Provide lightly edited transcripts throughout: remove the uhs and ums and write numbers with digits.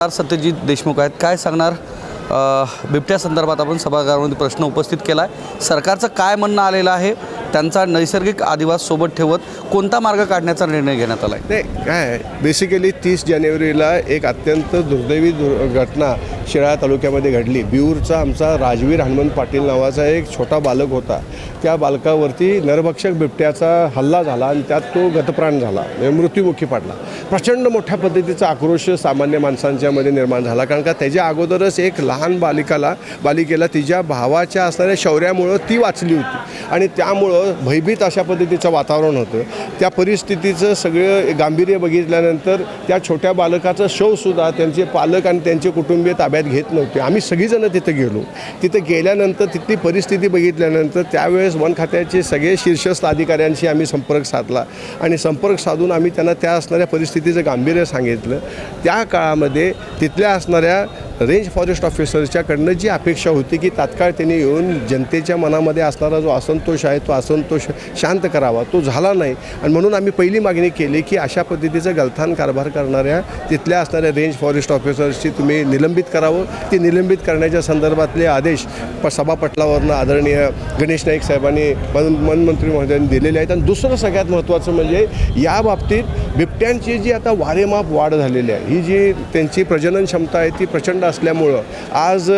सत्यजित देशमुख आहेत. काय सांगणार? बिबट्या संदर्भात आपण सभागृहामध्ये प्रश्न उपस्थित केला आहे. सरकारचं काय म्हणणं आलेलं आहे? त्यांचा नैसर्गिक अधिवास सोबत ठेवत कोणता मार्ग काढण्याचा निर्णय घेण्यात आला आहे? नाही, काय बेसिकली 30 जानेवारीला एक अत्यंत दुर्दैवी घटना शिराळा तालुक्यामध्ये घडली. बिऊरचा आमचा राजवीर हनुमंत पाटील नावाचा एक छोटा बालक होता. त्या बालकावरती नरभक्षक बिबट्याचा हल्ला झाला आणि त्यात तो गतप्राण झाला, मृत्युमुखी पडला. प्रचंड मोठ्या पद्धतीचा आक्रोश सामान्य माणसांच्यामध्ये निर्माण झाला, कारण का त्याच्या अगोदरच एक लहान बालिकेला तिच्या भावाच्या असणाऱ्या शौर्यामुळं ती वाचली होती आणि त्यामुळं भयभीत अशा पद्धतीचं वातावरण होतं. त्या परिस्थितीचं सगळं गांभीर्य बघितल्यानंतर त्या छोट्या बालकाचं शवसुद्धा त्यांचे पालक आणि त्यांचे कुटुंबीय ताब्यात घेत नव्हते. आम्ही सगळीजणं तिथं गेलो. तिथं गेल्यानंतर तिथली परिस्थिती बघितल्यानंतर त्यावेळेस वन खात्याचे सगळे शीर्षस्थ अधिकाऱ्यांशी आम्ही संपर्क साधला आणि संपर्क साधून आम्ही त्यांना त्या असणाऱ्या परिस्थितीचं गांभीर्य सांगितलं. त्या काळामध्ये तिथल्या असणाऱ्या रेंज फॉरेस्ट ऑफिसरच्याकडनं जी अपेक्षा होती की तात्काळ त्यांनी येऊन जनतेच्या मनामध्ये असणारा जो असंतोष आहे तो असंतोष शांत करावा, तो झाला नाही. आणि म्हणून आम्ही पहिली मागणी केली की अशा पद्धतीचं गलथान कारभार करणाऱ्या तिथल्या असणाऱ्या रेंज फॉरेस्ट ऑफिसर्सची तुम्ही निलंबित करावं. ती निलंबित करण्याच्या संदर्भातले आदेश सभापटलावरनं आदरणीय गणेश नाईक साहेबांनी वनमंत्री महोदयांनी दिलेले आहेत. आणि दुसरं सगळ्यात महत्त्वाचं म्हणजे या बाबतीत बिबट्यांची जी आता वारेमाप वाढ झालेली आहे, ही जी त्यांची प्रजनन क्षमता आहे ती प्रचंड असल्यामुळं आज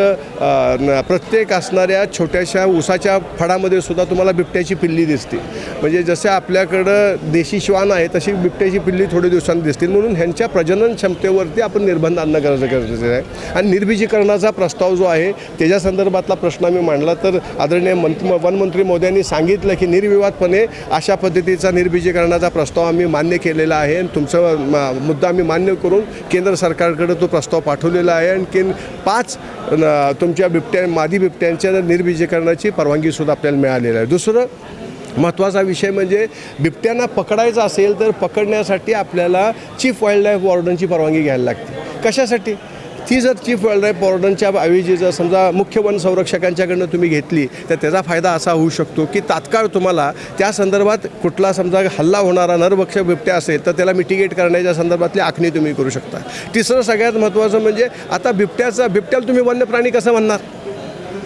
प्रत्येक असणाऱ्या छोट्याशा ऊसाच्या फडामध्ये सुद्धा तुम्हाला बिबट्याची पिल्ली दिसते. म्हणजे जसे आपल्याकडं देशी श्वान आहे तशी बिबट्याची पिल्ली थोडे दिवसांनी दिसतील. म्हणून ह्यांच्या प्रजनन क्षमतेवरती आपण निर्बंध आणणं गरजेचं आहे. आणि निर्बीजीकरणाचा प्रस्ताव जो आहे त्याच्या संदर्भातला प्रश्न आम्ही मांडला तर आदरणीय वनमंत्री मोदयांनी सांगितलं की निर्विवादपणे अशा पद्धतीचा निर्बीजीकरणाचा प्रस्ताव आम्ही मान्य केलेला आहे आणि तुमचा मुद्दा आम्ही मान्य करून केंद्र सरकारकडे तो प्रस्ताव पाठवलेला आहे. आणि 5 तुमच्या मादी बिबट्यांच्या निर्बीजीकरणाची परवानगीसुद्धा आपल्याला मिळालेली आहे. दुसरं महत्त्वाचा विषय म्हणजे बिबट्यांना पकडायचं असेल तर पकडण्यासाठी आपल्याला चीफ वाईल्ड लाईफ वॉर्डनची परवानगी घ्यायला लागते. कशासाठी? ती जर चीफ वाईल्ड लाईफ वॉर्डनच्या ऐवजी जर समजा मुख्य वन संरक्षकांच्याकडनं तुम्ही घेतली तर त्याचा फायदा असा होऊ शकतो की तात्काळ तुम्हाला त्या संदर्भात कुठला समजा हल्ला होणारा नरभक्षक बिबट्या असेल तर त्याला मिटिगेट करण्याच्या संदर्भातली आखणी तुम्ही करू शकता. तिसरं सगळ्यात महत्त्वाचं म्हणजे आता बिबट्याला तुम्ही वन्य प्राणी कसं म्हणणार?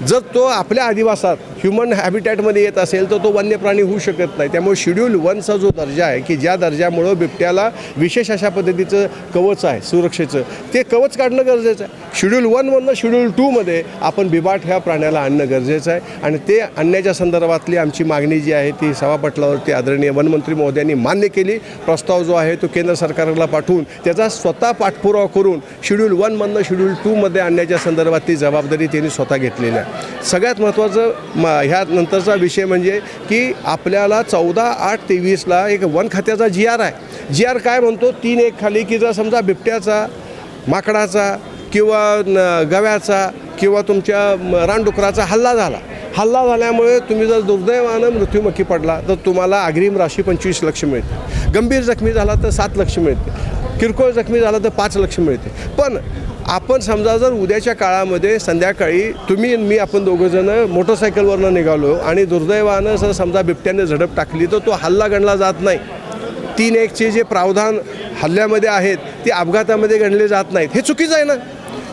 जर तो आपल्या अधिवासात ह्युमन हॅबिटॅटमध्ये येत असेल तर तो वन्य प्राणी होऊ शकत नाही. त्यामुळे शेड्यूल 1चा जो दर्जा आहे की ज्या दर्जामुळं बिबट्याला विशेष अशा पद्धतीचं कवच आहे सुरक्षेचं, ते कवच काढणं गरजेचं आहे. शेड्यूल 1मधनं शेड्यूल 2मध्ये आपण बिबाट ह्या प्राण्याला आणणं गरजेचं आहे. आणि ते आणण्याच्या संदर्भातली आमची मागणी जी आहे ती सभापटलावरती आदरणीय वनमंत्री महोदयांनी मान्य केली. प्रस्ताव जो आहे तो केंद्र सरकारला पाठवून त्याचा स्वतः पाठपुरावा करून शेड्यूल 1मधनं शेड्यूल 2मध्ये आणण्याच्या संदर्भात ती जबाबदारी त्यांनी स्वतः घेतलेली आहे. सगळ्यात महत्त्वाचं ह्या नंतरचा विषय म्हणजे की आपल्याला 14/8/23ला एक वन खात्याचा GR आहे. GR काय म्हणतो? 3(1) खाली की जर समजा बिबट्याचा, माकडाचा किंवा गव्याचा किंवा तुमच्या रानडुकराचा हल्ला झाल्यामुळे तुम्ही जर दुर्दैवानं मृत्युमुखी पडला तर तुम्हाला अग्रिम राशी 25 लाख मिळते. गंभीर जखमी झाला तर 7 लाख मिळते. किरकोळ जखमी झाला तर 5 लाख मिळते. पण आपण समजा जर उद्याच्या काळामध्ये संध्याकाळी तुम्ही मी आपण दोघंजणं मोटरसायकलवरनं निघालो आणि दुर्दैवानं जर समजा बिबट्याने झडप टाकली तर तो हल्ला गणला जात नाही. 3(1)चे जे प्रावधान हल्ल्यामध्ये आहेत ते अपघातामध्ये गणले जात नाहीत. हे चुकीचं आहे ना.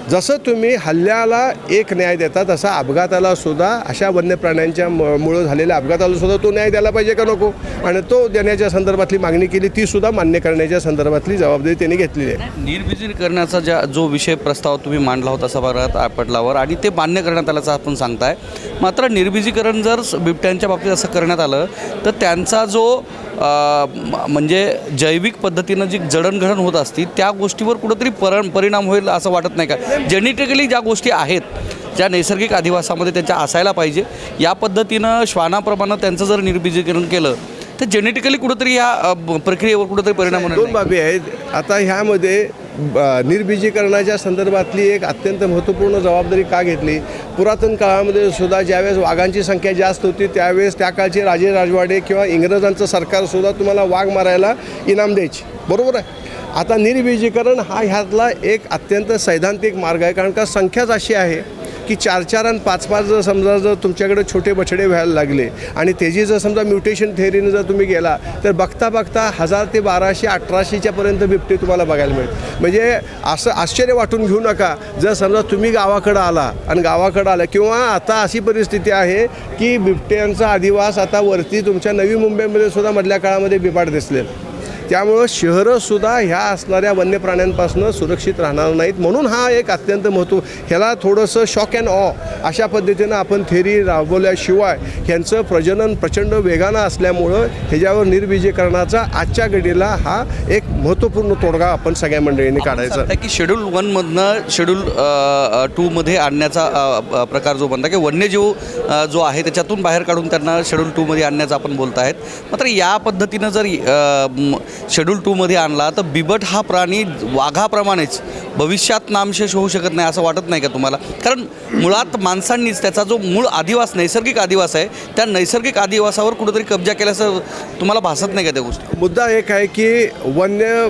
जसं तुम्ही हल्ल्याला एक न्याय देता तसा अपघाताला सुद्धा अशा वन्य प्राण्यांच्या मुळे झालेल्या अपघाताला सुद्धा तो न्याय द्यायला पाहिजे का नको? आणि तो देण्याच्या संदर्भातली मागणी केली, ती सुद्धा मान्य करण्याच्या संदर्भातली जबाबदारी त्यांनी घेतलेली आहे. निर्बीजीकरणाचा जो विषय प्रस्ताव तुम्ही मांडला होता सभागृहात पटलावर आणि ते मान्य करण्यात आल्याचं आपण सांगताय. मात्र निर्बीजीकरण जर बिबट्यांच्या बाबतीत असं करण्यात आलं तर त्यांचा जो म्हणजे जैविक पद्धतीनं जी जडणघडण होत असती त्या गोष्टीवर कुठंतरी परिणाम होईल असं वाटत नाही का? जेनेटिकली ज्या गोष्टी आहेत ज्या नैसर्गिक अधिवासामध्ये त्यांच्या असायला पाहिजे या पद्धतीनं श्वानाप्रमाणे त्यांचं जर निर्बीजीकरण केलं तर जेनेटिकली कुठंतरी या प्रक्रियेवर कुठंतरी परिणाम होणार. 2 बाबी आहेत. आता ह्यामध्ये निर्बीजीकरणाच्या संदर्भातली एक अत्यंत महत्त्वपूर्ण जबाबदारी का घेतली? पुरातन काळामध्ये सुद्धा ज्यावेळेस वाघांची संख्या जास्त होती त्यावेळेस त्या काळचे राजे राजवाडे किंवा इंग्रजांचं सरकारसुद्धा तुम्हाला वाघ मारायला इनाम द्यायची, बरोबर आहे. आता निर्बीजीकरण हा ह्यातला एक अत्यंत सैद्धांतिक मार्ग आहे, कारण का संख्याच अशी आहे की 4-4 आणि 5-5 जर समजा जर तुमच्याकडे छोटे बछडे व्हायला लागले आणि त्याची जर समजा म्युटेशन थेअरीनं जर तुम्ही गेला तर बघता बघता 1000 ते 1200-1800च्या पर्यंत बिबटे तुम्हाला बघायला मिळेल. म्हणजे असं आश्चर्य वाटून घेऊ नका जर समजा तुम्ही गावाकडं आला आणि गावाकडं आला किंवा आता अशी परिस्थिती आहे की बिबट्यांचा अधिवास आता वरती तुमच्या नवी मुंबईमध्ये सुद्धा मधल्या काळामध्ये बिबाड दिसलेलं. त्यामुळं शहरंसुद्धा ह्या असणाऱ्या वन्य प्राण्यांपासून सुरक्षित राहणार नाहीत. म्हणून हा एक अत्यंत महत्त्व ह्याला थोडंसं शॉक अँड ऑ अशा पद्धतीनं आपण थेरी राबवल्याशिवाय ह्यांचं प्रजनन प्रचंड वेगानं असल्यामुळं ह्याच्यावर निर्बीजीकरणाचा आजच्या घडीला हा एक महत्त्वपूर्ण तोडगा आपण सगळ्या मंडळींनी काढायचा की शेड्यूल 1मधनं शेड्यूल 2मध्ये आणण्याचा प्रकार जो बनता की वन्यजीव जो आहे त्याच्यातून बाहेर काढून त्यांना शेड्यूल 2मध्ये आणण्याचा आपण बोलत आहेत. मात्र या पद्धतीनं जर शेड्यूल 2मध्ये आणला तर बिबट हा प्राणी वाघाप्रमाणेच भविष्यात नामशेष होऊ शकत नाही असं वाटत नाही का तुम्हाला? कारण मुळात माणसांनीच त्याचा जो मूळ आदिवास नैसर्गिक आदिवास आहे त्या नैसर्गिक आदिवासावर कुठेतरी कब्जा केल्याचं तुम्हाला भासत नाही का त्या गोष्टी? मुद्दा एक आहे की वन्य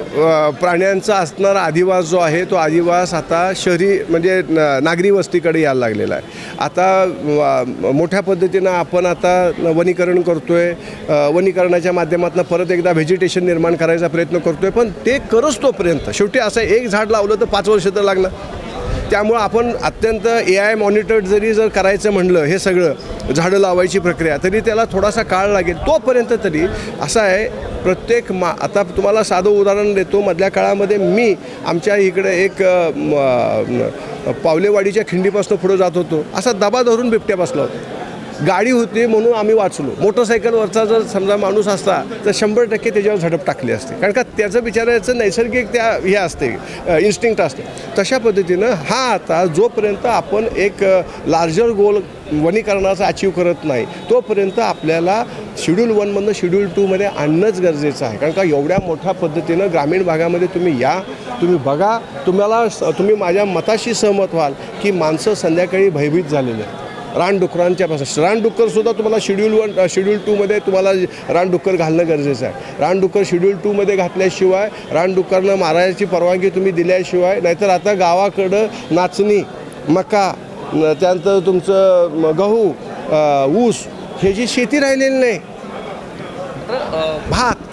प्राण्यांचा असणारा आदिवास जो आहे तो आदिवास आता शहरी म्हणजे नागरी वस्तीकडे यायला लागलेला आहे. आता मोठ्या पद्धतीनं आपण आता वनीकरण करतो आहे. वनीकरणाच्या माध्यमातून परत एकदा व्हेजिटेशन निर्माण करायचा प्रयत्न करतो आहे. पण ते करच तोपर्यंत शेवटी असं एक झाड लावलं तर 5 वर्ष तर लागलं. त्यामुळं आपण अत्यंत AI मॉनिटर्ड जर करायचं म्हणलं हे सगळं झाडं लावायची प्रक्रिया तरी त्याला थोडासा काळ लागेल. तोपर्यंत तरी असं आहे प्रत्येक आता तुम्हाला साधं उदाहरण देतो. मधल्या काळामध्ये मी आमच्या इकडे एक पावलेवाडीच्या खिंडीपासून पुढं जात होतो. असा दबा धरून बिबट्या बसला होता. गाडी होती म्हणून आम्ही वाचलो. मोटरसायकलवरचा जर समजा माणूस असता तर 100% त्याच्यावर झडप टाकली असते. कारण का त्याचं बिचारायचं नैसर्गिक त्या हे असते इन्स्टिंक्ट असते. तशा पद्धतीनं हा आता जोपर्यंत आपण एक लार्जर गोल वनीकरणाचा अचीव करत नाही तोपर्यंत आपल्याला शेड्यूल 1मधनं शेड्यूल 2मध्ये आणणंच गरजेचं आहे. कारण का एवढ्या मोठ्या पद्धतीनं ग्रामीण भागामध्ये तुम्ही या तुम्ही बघा तुम्ही माझ्या मताशी सहमत व्हाल की माणसं संध्याकाळी भयभीत झालेले आहेत. रानडुकरांच्यापासून रानडुक्करसुद्धा तुम्हाला शेड्यूल 2मध्ये तुम्हाला रानडुक्कर घालणं गरजेचं आहे. रानडुक्कर शेड्यूल 2मध्ये घातल्याशिवाय रानडुक्करनं मारायची परवानगी तुम्ही दिल्याशिवाय नाहीतर आता गावाकडं नाचणी मका त्यानंतर तुमचं गहू ऊस हे जी शेती राहिलेली नाही भात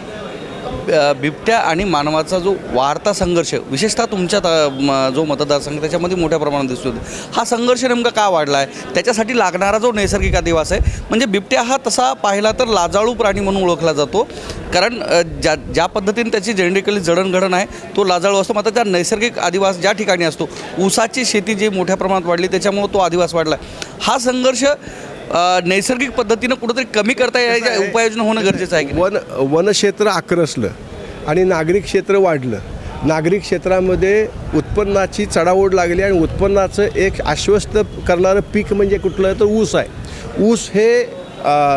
बिबट्या आणि मानवाचा जो वाढता संघर्ष विशेषतः तुमच्या जो मतदारसंघ त्याच्यामध्ये मोठ्या प्रमाणात दिसतो. हा संघर्ष नेमका का वाढला आहे? त्याच्यासाठी लागणारा जो नैसर्गिक अधिवास आहे म्हणजे बिबट्या हा तसा पाहिला तर लाजाळू प्राणी म्हणून ओळखला जातो. कारण ज्या पद्धतीने त्याची जेनेटिकली जडणघडण आहे तो लाजाळू असतो. मात्र त्या नैसर्गिक अधिवास ज्या ठिकाणी असतो ऊसाची शेती जी मोठ्या प्रमाणात वाढली त्याच्यामुळे तो अधिवास वाढला. हा संघर्ष नैसर्गिक पद्धतीनं कुठंतरी कमी करता यायच्या उपाययोजना होणं गरजेचं आहे की वनक्षेत्र आक्रसलं आणि नागरिक क्षेत्र वाढलं. नागरिक क्षेत्रामध्ये उत्पन्नाची चढाओढ लागली आणि उत्पन्नाचं एक आश्वस्त करणारं पीक म्हणजे कुठलं तर ऊस आहे. ऊस हे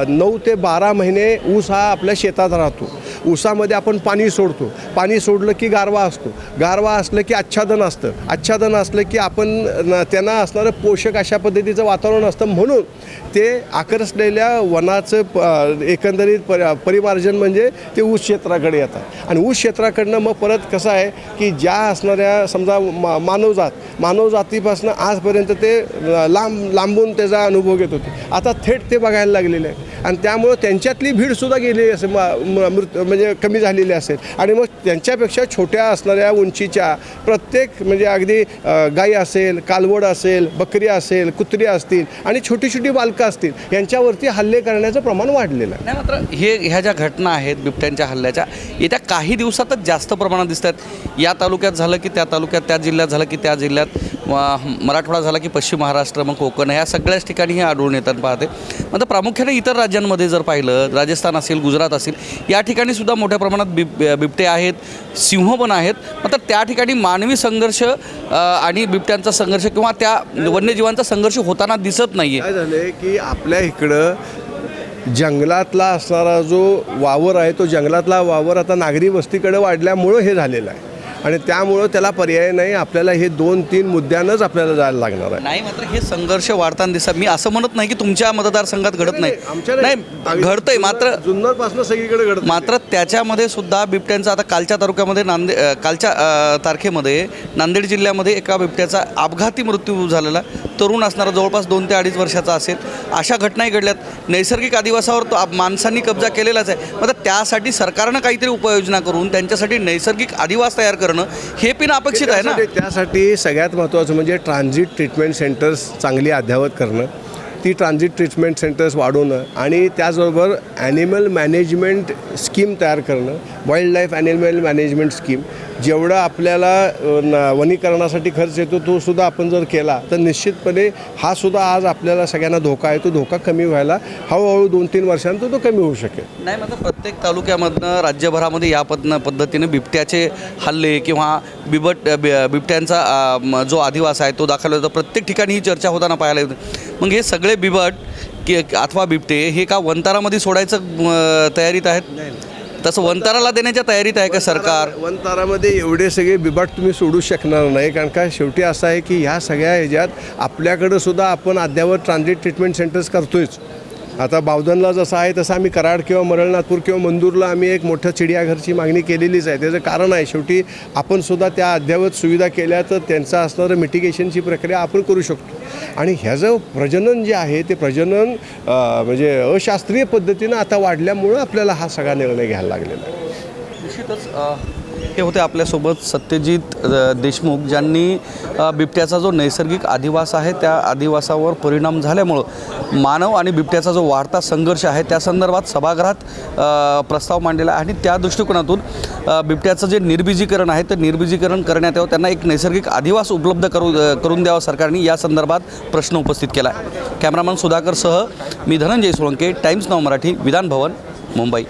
9 ते 12 महिने ऊस हा आपल्या शेतात राहतो. ऊसामध्ये आपण पाणी सोडतो. पाणी सोडलं की गारवा असतो. गारवा असलं की आच्छादन असतं. आच्छादन असलं की आपण त्यांना असणारं पोषक अशा पद्धतीचं वातावरण असतं. म्हणून ते आकर्षलेल्या वनाचं एकंदरीत परिमार्जन म्हणजे ते ऊस क्षेत्राकडे येतात. आणि ऊस क्षेत्राकडनं मग परत कसं आहे की ज्या असणाऱ्या समजा मानवजातीपासून आजपर्यंत ते लांबून त्याचा अनुभव घेत होते. आता थेट ते बघायला लागलेले आहे आणि त्यामुळं त्यांच्यातली भीडसुद्धा गेली असेल म्हणजे कमी झालेली असेल. आणि मग त्यांच्यापेक्षा छोट्या असणाऱ्या उंचीच्या प्रत्येक म्हणजे अगदी गाई असेल कालवड असेल बकरी असेल कुत्री असतील आणि छोटी छोटी बालकं असतील यांच्यावरती हल्ले करण्याचं प्रमाण वाढलेलं आहे. नाही मात्र ह्या ज्या घटना आहेत बिबट्यांच्या हल्ल्याच्या येत्या काही दिवसातच जास्त प्रमाणात दिसत आहेत. या तालुक्यात झालं की त्या तालुक्यात, त्या जिल्ह्यात झालं की त्या जिल्ह्यात, मराठवाडा झाला की पश्चिम महाराष्ट्र मग कोकण ह्या सगळ्याच ठिकाणी हे आढळून येतात पाहते. मात्र प्रामुख्याने इतर राज्यांमध्ये जर पाहिलं राजस्थान असेल गुजरात असेल या ठिकाणी सुद्धा मोठ्या प्रमाणात बिबटे आहेत, सिंह पण आहेत. मात्र त्या ठिकाणी मानवी संघर्ष आणि बिबट्यांचा संघर्ष किंवा त्या वन्यजीवांचा संघर्ष होताना दिसत नाही आहे. काय झालं आहे की आपल्या इकडं जंगलातला असणारा जो वावर आहे तो जंगलातला वावर आता नागरी वस्तीकडे वाढल्यामुळं हे झालेलं आहे. आणि त्यामुळं त्याला पर्याय नाही. आपल्याला हे 2-3 मुद्द्यांच आपल्याला जायला लागणार आहे. नाही मात्र हे संघर्ष वाढताना दिसतात. मी असं म्हणत नाही की तुमच्या मतदारसंघात घडत नाही, नाही घडतंय मात्र जुन्नरपासून सगळीकडे घडत. मात्र त्याच्यामध्ये सुद्धा बिबट्यांचा आता कालच्या तालुक्यामध्ये कालच्या तारखेमध्ये नांदेड जिल्ह्यामध्ये एका बिबट्याचा अपघाती मृत्यू झालेला. तो तरुण असणारा जवळपास 2 ते 2.5 वर्षाचा असेल, अशा घटनाही घडल्यात. नैसर्गिक अधिवासावर तो माणसांनी कब्जा केलेलाच आहे. मग आता त्यासाठी सरकारनं काहीतरी उपाययोजना करून त्यांच्यासाठी नैसर्गिक अधिवास तयार करणं हे पण अपेक्षित आहे ना. त्यासाठी सगळ्यात महत्त्वाचं म्हणजे ट्रान्झिट ट्रीटमेंट सेंटर्स चांगली अद्ययावत करणं, ती ट्रान्झिट ट्रीटमेंट सेंटर्स वाढवणं आणि त्याचबरोबर ॲनिमल मॅनेजमेंट स्कीम तयार करणं, wild life animal management scheme. जेवढा आपल्याला वनीकरणासाठी खर्च येतो तो सुद्धा आपण जर केला तर निश्चितपणे हा सुद्धा आज आपल्याला सगळ्यांना धोका आहे, तो धोका कमी व्हायला हळूहळू 2-3 वर्षांत तो कमी होऊ शकेल. नाही, मग प्रत्येक तालुक्यामधनं राज्यभरामध्ये या पद्धतीने बिबट्याचे हल्ले किंवा बिबट्यांचा जो अधिवास आहे तो दाखवला जातो. प्रत्येक ठिकाणी ही चर्चा होताना पाहायला येते. मग हे सगळे बिबट अथवा बिबटे हे का वनतारामध्ये सोडायचं तयारीत आहेत? तसं वनताराला देण्याच्या तयारीत आहे का सरकार? वनतारामध्ये एवढे सगळे बिबाट तुम्ही सोडू शकणार नाही, कारण का शेवटी असं आहे की ह्या सगळ्या ह्याच्यात आपल्याकडं सुद्धा आपण अद्यावत ट्रान्झिट ट्रीटमेंट सेंटर्स करतोयच. आता बावधनला जसं आहे तसं आम्ही कराड किंवा मरळनाथपूर किंवा मंदूरला आम्ही एक मोठ्या चिडियाघरची मागणी केलेलीच आहे. त्याचं कारण आहे शेवटी आपण सुद्धा त्या अद्ययावत सुविधा केल्या तर त्यांचं असणारं मिटिगेशनची प्रक्रिया आपण करू शकतो. आणि ह्याचं प्रजनन जे आहे ते प्रजनन म्हणजे अशास्त्रीय पद्धतीनं आता वाढल्यामुळं आपल्याला हा सगळा निर्णय घ्यायला लागलेला आहे. निश्चितच हे होते आपल्यासोबत सत्यजित देशमुख, ज्यांनी बिबट्याचा जो नैसर्गिक अधिवास आहे त्या अधिवासावर परिणाम झाल्यामुळं मानव आणि बिबट्याचा जो वाढता संघर्ष आहे त्या संदर्भात सभागृहात प्रस्ताव मांडलेला आहे. आणि त्या दृष्टिकोनातून बिबट्याचं जे निर्बीजीकरण आहे ते निर्बीजीकरण करण्यात यावं, त्यांना एक नैसर्गिक अधिवास उपलब्ध करून द्यावा सरकारने, या संदर्भात प्रश्न उपस्थित केला आहे. कॅमेरामन सुधाकरसह मी धनंजय सोळंके, टाइम्स नाव मराठी, विधान भवन, मुंबई.